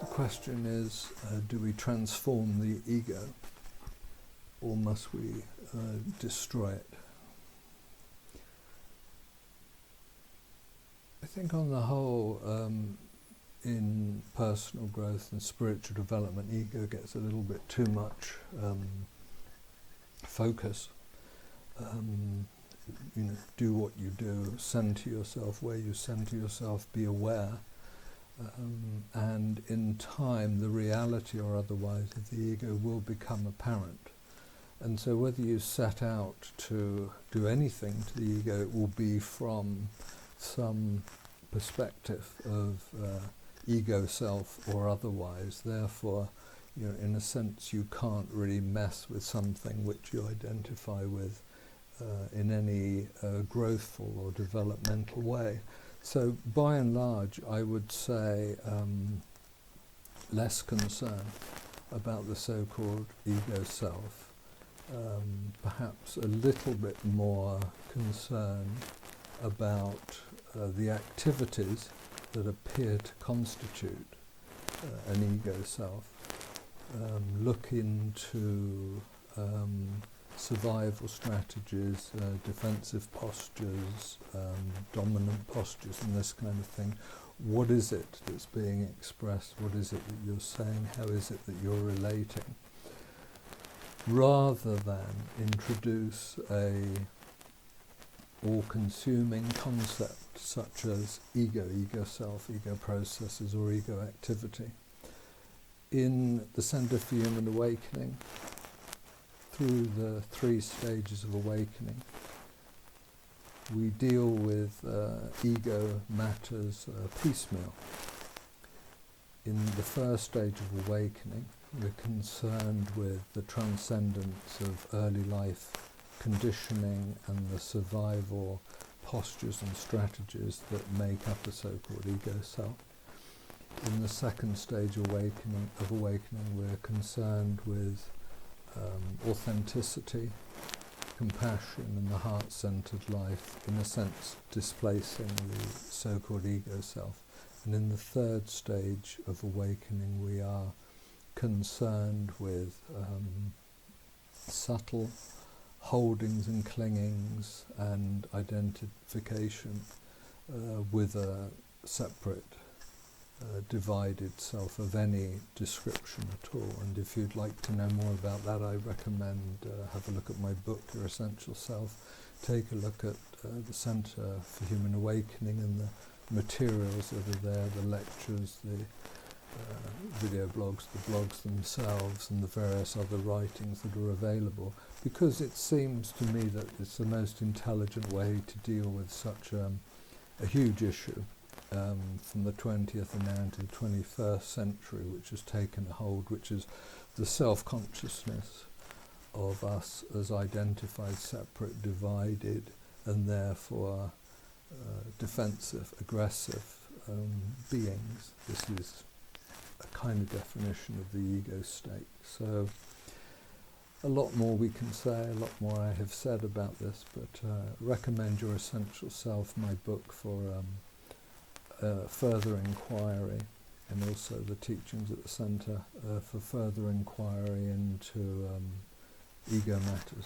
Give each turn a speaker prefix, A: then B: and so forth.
A: question is, do we transform the ego, or must we destroy it? I think on the whole, in personal growth and spiritual development, ego gets a little bit too much focus. Do what you do, center yourself where you center yourself, be aware. And in time, the reality or otherwise of the ego will become apparent. And so whether you set out to do anything to the ego, it will be from some perspective of ego self or otherwise. Therefore, in a sense, you can't really mess with something which you identify with in any growthful or developmental way. So by and large, I would say less concern about the so-called ego self, perhaps a little bit more concern about the activities that appear to constitute an ego self. Look into survival strategies, defensive postures, dominant postures and this kind of thing. What is it that's being expressed? What is it that you're saying? How is it that you're relating? Rather than introduce a all-consuming concept such as ego, ego self, ego processes or ego activity. In the Center for Human Awakening, through the 3 stages of awakening, we deal with ego matters piecemeal. In the first stage of awakening, we're concerned with the transcendence of early life conditioning and the survival postures and strategies that make up a so-called ego self. In the second stage of awakening, we're concerned with authenticity, compassion and the heart-centered life, in a sense displacing the so-called ego self. And in the third stage of awakening, we are concerned with subtle holdings and clingings and identification with a separate divided self of any description at all. And if you'd like to know more about that, I recommend have a look at my book, Your Essential Self. Take a look at the Center for Human Awakening and the materials that are there, the lectures, the video blogs, the blogs themselves, and the various other writings that are available, because it seems to me that it's the most intelligent way to deal with such a huge issue from the 20th and now into the 21st century, which has taken a hold, which is the self-consciousness of us as identified, separate, divided, and therefore defensive, aggressive beings. This is a kind of definition of the ego state. So a lot more we can say, a lot more I have said about this, but recommend Your Essential Self, my book, for further inquiry, and also the teachings at the Centre for further inquiry into ego matters.